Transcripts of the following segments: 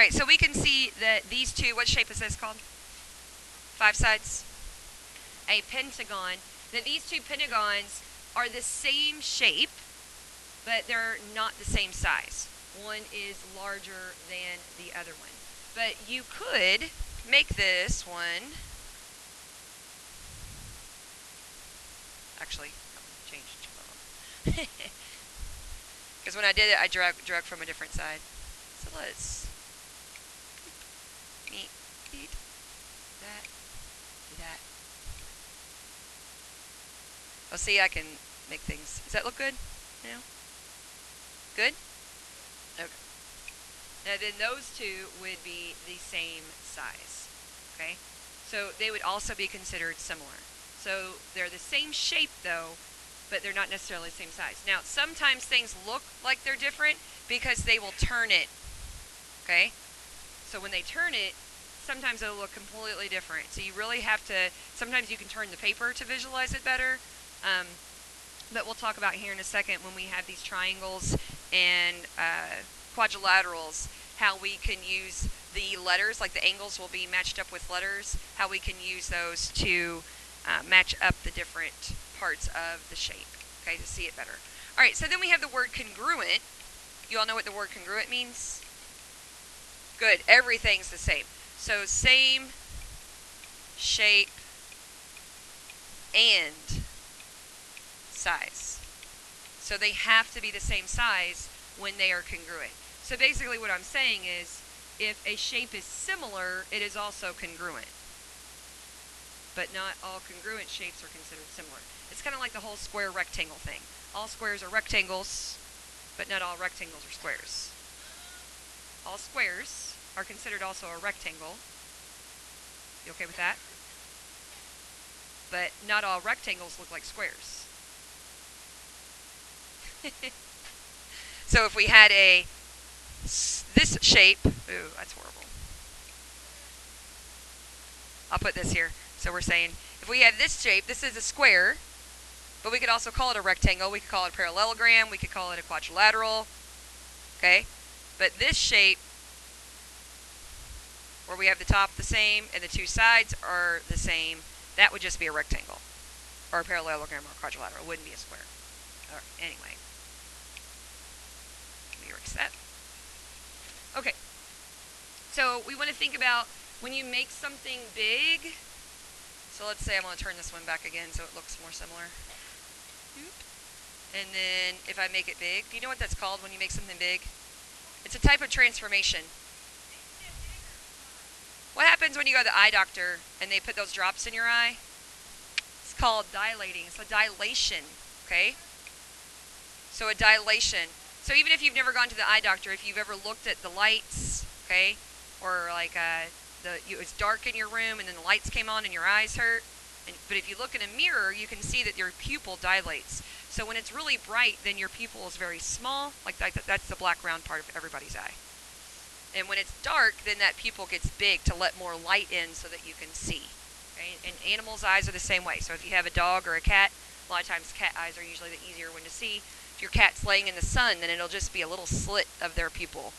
right, so we can see that these two, what shape is this called? 5 sides? A pentagon. That these two pentagons are the same shape, but they're not the same size. One is larger than the other one. But you could make this one. Actually, change. Because when I did it, I drug from a different side. So let's eat that, do that. Oh, see, I can make things. Does that look good now? Good? Okay. Now then those two would be the same size. Okay? So they would also be considered similar. So they're the same shape though, but they're not necessarily the same size. Now sometimes things look like they're different because they will turn it. Okay? So when they turn it, sometimes it'll look completely different. So you really have to, sometimes you can turn the paper to visualize it better. But we'll talk about here in a second when we have these triangles and quadrilaterals, how we can use the letters, like the angles will be matched up with letters, how we can use those to match up the different parts of the shape, okay, to see it better. All right, so then we have the word congruent. You all know what the word congruent means? Good, everything's the same. So same shape and size. So they have to be the same size when they are congruent. So basically what I'm saying is, if a shape is similar, it is also congruent. But not all congruent shapes are considered similar. It's kind of like the whole square rectangle thing. All squares are rectangles, but not all rectangles are squares. All squares are considered also a rectangle. You okay with that? But not all rectangles look like squares. So if we had this shape, ooh, that's horrible. I'll put this here. So we're saying, if we have this shape, this is a square, but we could also call it a rectangle. We could call it a parallelogram. We could call it a quadrilateral. Okay? But this shape, where we have the top the same and the two sides are the same, that would just be a rectangle, or a parallelogram, or a quadrilateral. It wouldn't be a square. All right, anyway. Let me erase that. Okay. So we want to think about when you make something big. So let's say I'm going to turn this one back again so it looks more similar. And then if I make it big, do you know what that's called when you make something big? It's a type of transformation. What happens when you go to the eye doctor and they put those drops in your eye? It's called dilating. It's a dilation, okay? So a dilation. So even if you've never gone to the eye doctor, if you've ever looked at the lights, okay, or like it's dark in your room and then the lights came on and your eyes hurt, but if you look in a mirror, you can see that your pupil dilates. So when it's really bright, then your pupil is very small, like that's the black round part of everybody's eye. And when it's dark, then that pupil gets big to let more light in so that you can see. Okay? And animals' eyes are the same way. So if you have a dog or a cat, a lot of times cat eyes are usually the easier one to see. If your cat's laying in the sun, then it'll just be a little slit of their pupil.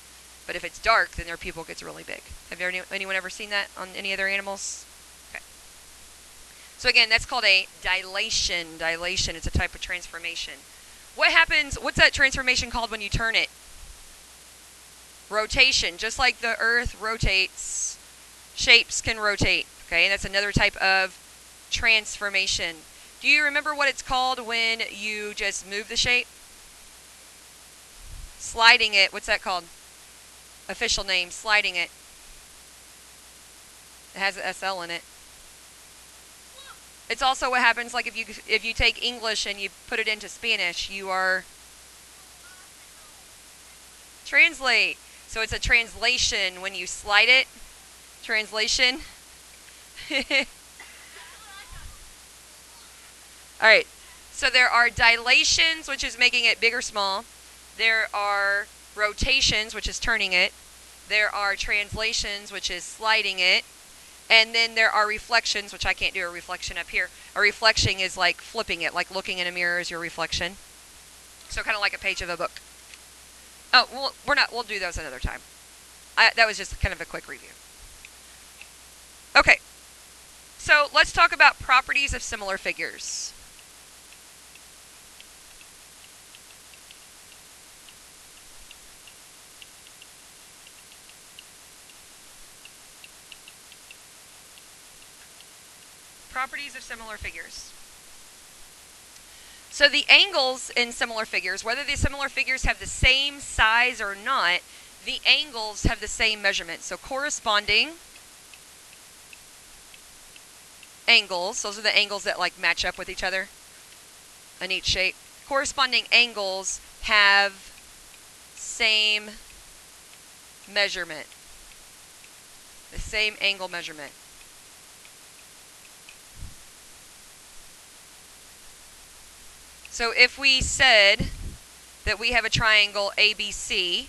But if it's dark, then their pupil gets really big. Have anyone ever seen that on any other animals? Okay. So again, that's called a dilation. Dilation, it's a type of transformation. What happens, what's that transformation called when you turn it? Rotation. Just like the earth rotates, shapes can rotate. Okay, and that's another type of transformation. Do you remember what it's called when you just move the shape? Sliding it. What's that called? Official name, sliding it. It has an SL in it. It's also what happens like if you take English and you put it into Spanish, you are translate. So it's a translation when you slide it. Translation. All right. So there are dilations, which is making it big or small. There are rotations, which is turning it. There are translations, which is sliding it. And then there are reflections, which I can't do a reflection up here. A reflection is like flipping it, like looking in a mirror is your reflection. So kind of like a page of a book. Oh, we'll do those another time. that was just kind of a quick review. Okay, so let's talk about properties of similar figures. Properties of similar figures. So the angles in similar figures, whether the similar figures have the same size or not, the angles have the same measurement. So corresponding angles, those are the angles that like match up with each other in each shape. Corresponding angles have same measurement, the same angle measurement. So if we said that we have a triangle ABC,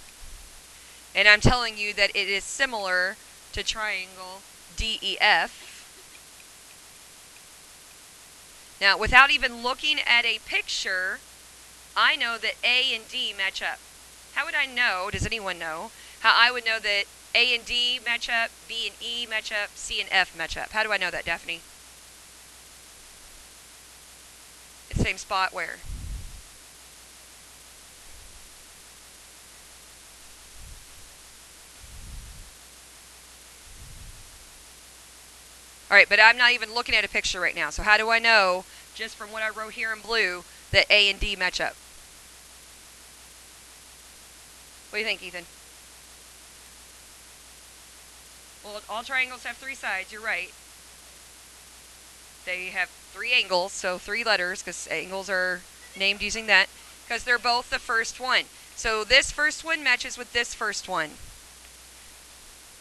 and I'm telling you that it is similar to triangle DEF, now without even looking at a picture, I know that A and D match up. How would I know, does anyone know, how I would know that A and D match up, B and E match up, C and F match up? How do I know that, Daphne? The same spot where? All right, but I'm not even looking at a picture right now. So how do I know, just from what I wrote here in blue, that A and D match up? What do you think, Ethan? Well, all triangles have three sides. You're right. They have three angles, so three letters, because angles are named using that, because they're both the first one. So this first one matches with this first one.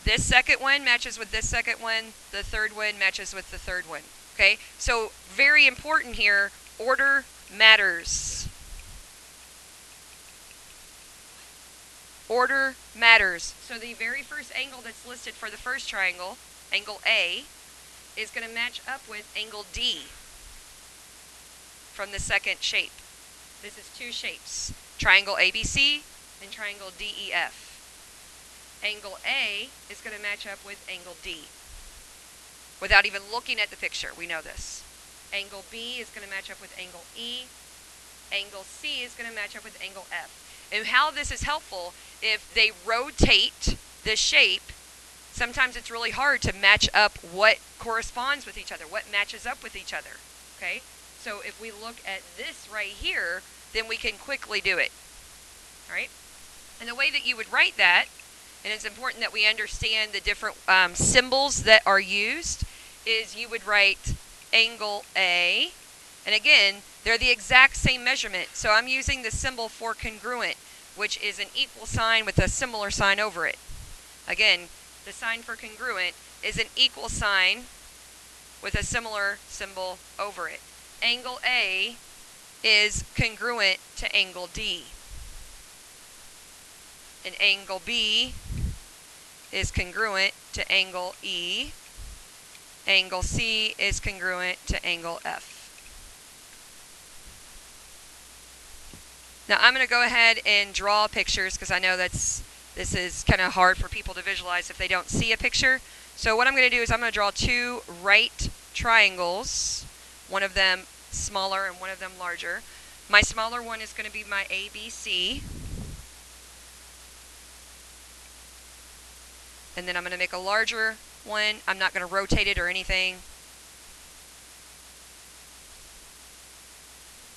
This second one matches with this second one. The third one matches with the third one. Okay? So very important here, order matters. Order matters. So the very first angle that's listed for the first triangle, angle A, is going to match up with angle D from the second shape. This is two shapes, triangle ABC and triangle DEF. Angle A is going to match up with angle D. Without even looking at the picture, we know this. Angle B is going to match up with angle E. Angle C is going to match up with angle F. And how this is helpful, if they rotate the shape, sometimes it's really hard to match up what corresponds with each other, what matches up with each other, okay? So if we look at this right here, then we can quickly do it, all right? And the way that you would write that, and it's important that we understand the different symbols that are used, is you would write angle A, and again, they're the exact same measurement. So I'm using the symbol for congruent, which is an equal sign with a similar sign over it. Again, the sign for congruent is an equal sign with a similar symbol over it. Angle A is congruent to angle D. And angle B is congruent to angle E. Angle C is congruent to angle F. Now I'm going to go ahead and draw pictures because I know this is kind of hard for people to visualize if they don't see a picture. So what I'm going to do is I'm going to draw two right triangles, one of them smaller and one of them larger. My smaller one is going to be my ABC. And then I'm going to make a larger one. I'm not going to rotate it or anything.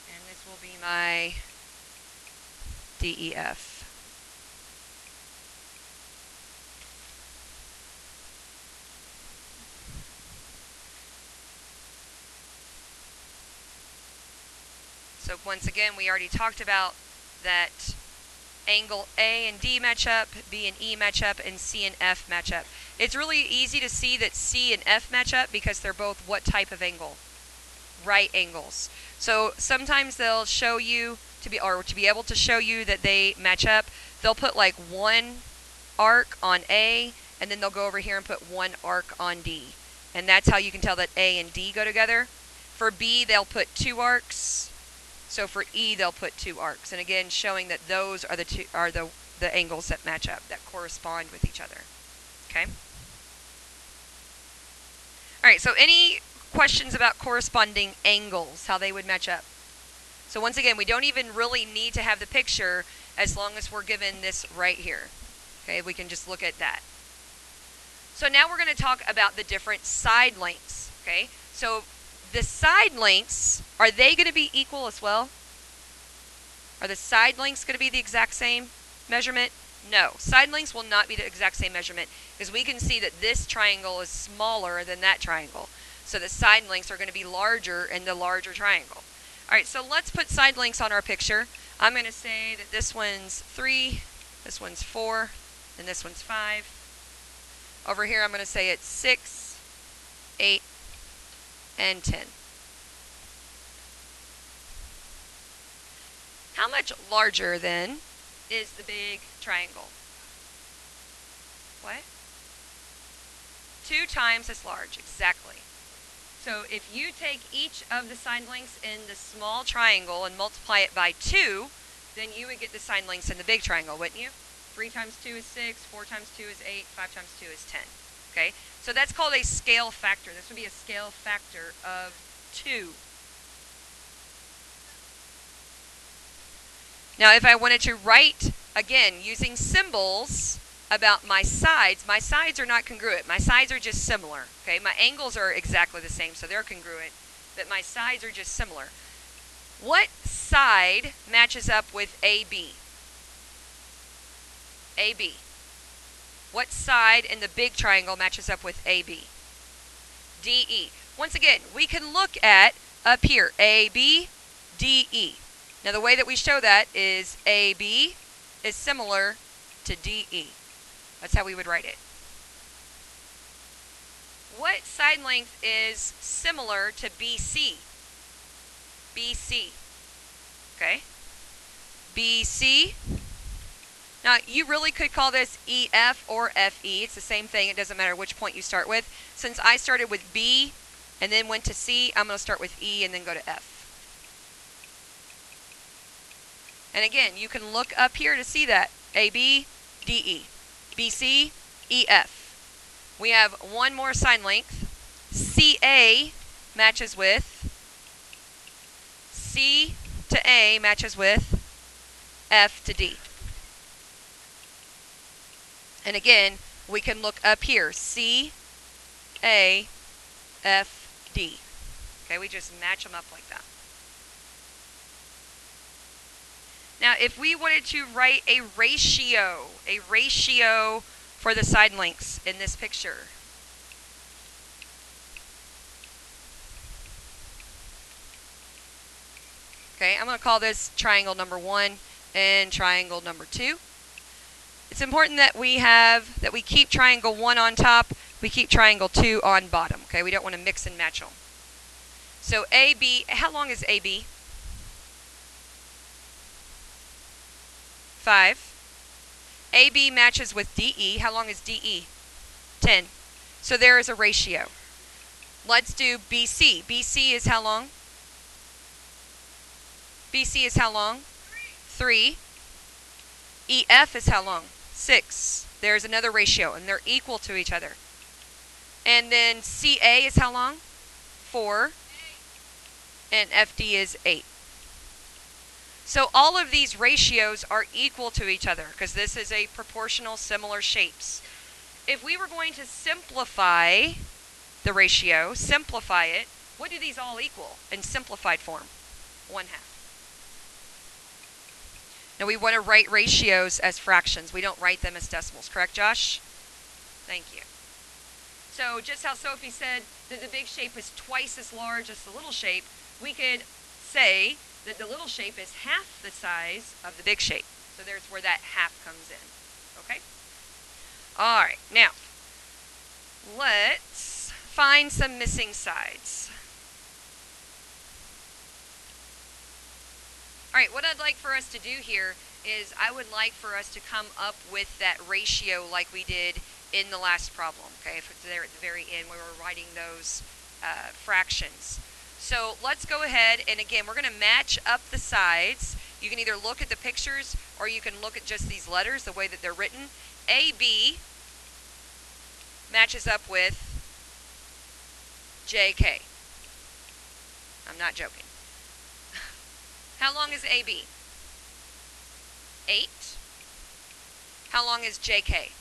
And this will be my DEF. So once again, we already talked about that angle A and D match up, B and E match up, and C and F match up. It's really easy to see that C and F match up because they're both what type of angle? Right angles. So sometimes they'll show you to be able to show you that they match up. They'll put like one arc on A, and then they'll go over here and put one arc on D. And that's how you can tell that A and D go together. For B, they'll put two arcs. So for E, they'll put two arcs. And again, showing that those are the the angles that match up, that correspond with each other. Okay? All right, so any questions about corresponding angles, how they would match up? So once again, we don't even really need to have the picture as long as we're given this right here. Okay, we can just look at that. So now we're going to talk about the different side lengths. Okay, so the side lengths, are they going to be equal as well? Are the side lengths going to be the exact same measurement? No, side lengths will not be the exact same measurement because we can see that this triangle is smaller than that triangle. So the side lengths are going to be larger in the larger triangle. All right, so let's put side lengths on our picture. I'm going to say that this one's 3, this one's 4, and this one's 5. Over here I'm going to say it's 6, 8, and 10. How much larger then is the big triangle? What? 2 times as large, exactly. So if you take each of the side lengths in the small triangle and multiply it by 2, then you would get the side lengths in the big triangle, wouldn't you? 3 times 2 is 6, 4 times 2 is 8, 5 times 2 is 10. Okay? So that's called a scale factor. This would be a scale factor of 2. Now if I wanted to write, again, using symbols about my sides are not congruent. My sides are just similar. Okay, my angles are exactly the same, so they're congruent, but my sides are just similar. What side matches up with AB? AB. What side in the big triangle matches up with AB? DE. Once again, we can look at up here, AB, DE. Now the way that we show that is AB is similar to DE. That's how we would write it. What side length is similar to BC? BC. Okay? BC. Now, you really could call this EF or FE. It's the same thing. It doesn't matter which point you start with. Since I started with B and then went to C, I'm going to start with E and then go to F. And again, you can look up here to see that. AB, DE. BC, EF. We have one more side length. CA matches with C to A matches with F to D. And again, we can look up here. C, A, F, D. Okay, we just match them up like that. Now, if we wanted to write a ratio for the side lengths in this picture. Okay, I'm going to call this triangle number 1 and triangle number 2. It's important that we keep triangle 1 on top, we keep triangle 2 on bottom. Okay, we don't want to mix and match them. So AB, how long is AB? 5. AB matches with DE. How long is DE? 10. So there is a ratio. Let's do BC. BC is how long? BC is how long? 3. EF is how long? 6. There's another ratio, and they're equal to each other. And then CA is how long? 4. And FD is 8. So all of these ratios are equal to each other because this is a proportional similar shapes. If we were going to simplify the ratio, simplify it, what do these all equal in simplified form? 1/2. Now we want to write ratios as fractions. We don't write them as decimals. Correct, Josh? Thank you. So just how Sophie said that the big shape is twice as large as the little shape, we could say that the little shape is half the size of the big shape. So there's where that half comes in. Okay? All right. Now, let's find some missing sides. All right, what I'd like for us to do here is I would like for us to come up with that ratio like we did in the last problem. Okay, if it's there at the very end where we're writing those fractions. So let's go ahead and again, we're going to match up the sides You can either look at the pictures or you can look at just these letters, the way that they're written. AB matches up with JK. I'm not joking. How long is AB? 8. How long is JK?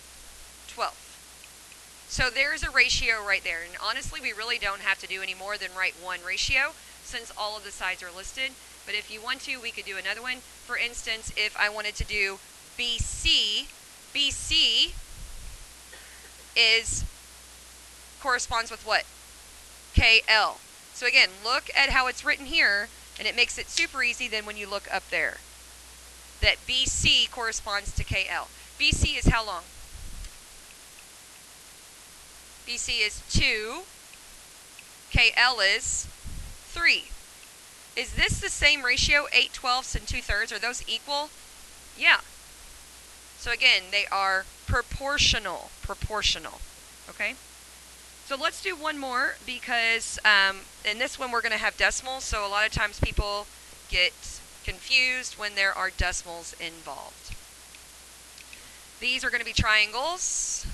12. So there's a ratio right there. And honestly, we really don't have to do any more than write one ratio since all of the sides are listed. But if you want to, we could do another one. For instance, if I wanted to do BC, BC corresponds with what? KL. So again, look at how it's written here, and it makes it super easy then when you look up there. That BC corresponds to KL. BC is how long? BC is 2. KL is 3. Is this the same ratio, 8/12 and 2/3? Are those equal? Yeah. So again, they are proportional. Proportional. Okay? So let's do one more because in this one we're going to have decimals. So a lot of times people get confused when there are decimals involved. These are going to be triangles.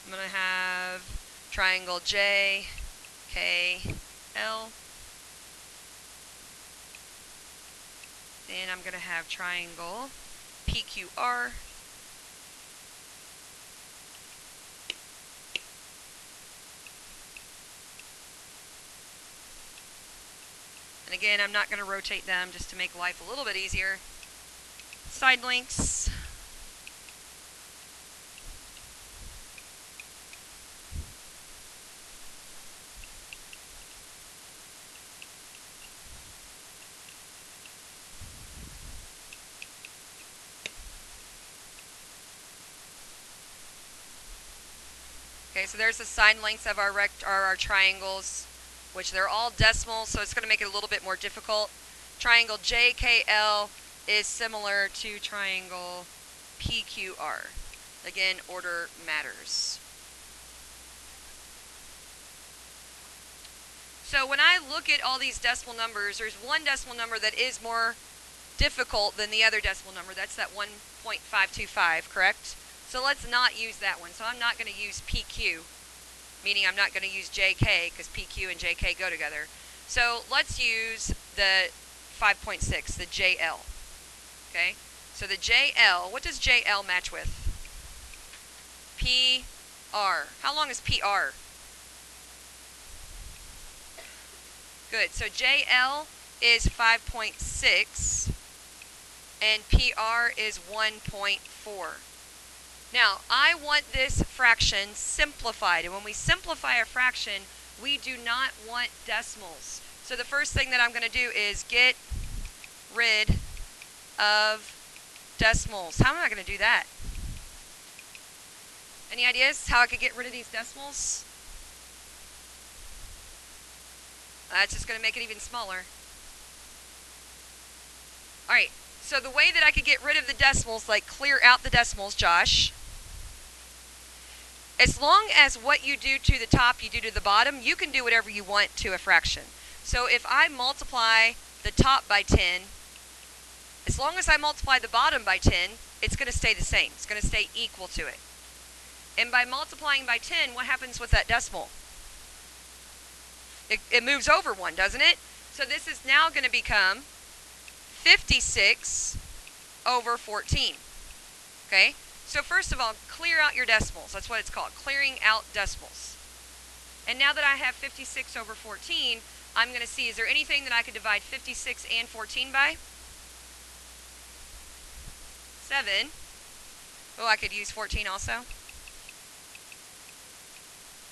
I'm going to have triangle J, K, L. Then I'm going to have triangle PQR. And again, I'm not going to rotate them just to make life a little bit easier. Side links. Okay, so there's the side lengths of our triangles, which they're all decimals, so it's going to make it a little bit more difficult. Triangle JKL is similar to triangle PQR. Again, order matters. So when I look at all these decimal numbers, there's one decimal number that is more difficult than the other decimal number. That's that 1.525, correct? So let's not use that one. So I'm not going to use PQ, meaning I'm not going to use JK because PQ and JK go together. So let's use the 5.6, the JL. Okay? So the JL, what does JL match with? PR. How long is PR? Good. So JL is 5.6 and PR is 1.4. Now, I want this fraction simplified. And when we simplify a fraction, we do not want decimals. So the first thing that I'm going to do is get rid of decimals. How am I going to do that? Any ideas how I could get rid of these decimals? That's just going to make it even smaller. All right, so the way that I could get rid of the decimals, like clear out the decimals, Josh, as long as what you do to the top, you do to the bottom, you can do whatever you want to a fraction. So if I multiply the top by 10, as long as I multiply the bottom by 10, it's going to stay the same. It's going to stay equal to it. And by multiplying by 10, what happens with that decimal? It moves over 1, doesn't it? So this is now going to become 56 over 14. Okay? So first of all, clear out your decimals. That's what it's called, clearing out decimals. And now that I have 56 over 14, I'm going to see, is there anything that I could divide 56 and 14 by? 7. Oh, I could use 14 also.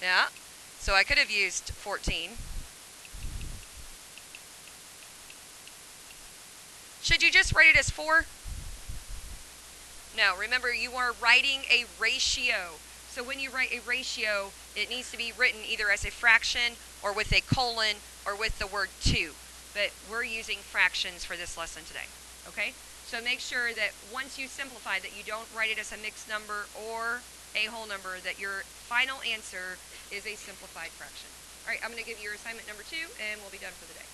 Yeah. So I could have used 14. Should you just write it as 4? No, remember you are writing a ratio. So when you write a ratio, it needs to be written either as a fraction or with a colon or with the word 2. But we're using fractions for this lesson today. Okay? So make sure that once you simplify that you don't write it as a mixed number or a whole number, that your final answer is a simplified fraction. All right, I'm going to give you your assignment number 2, and we'll be done for the day.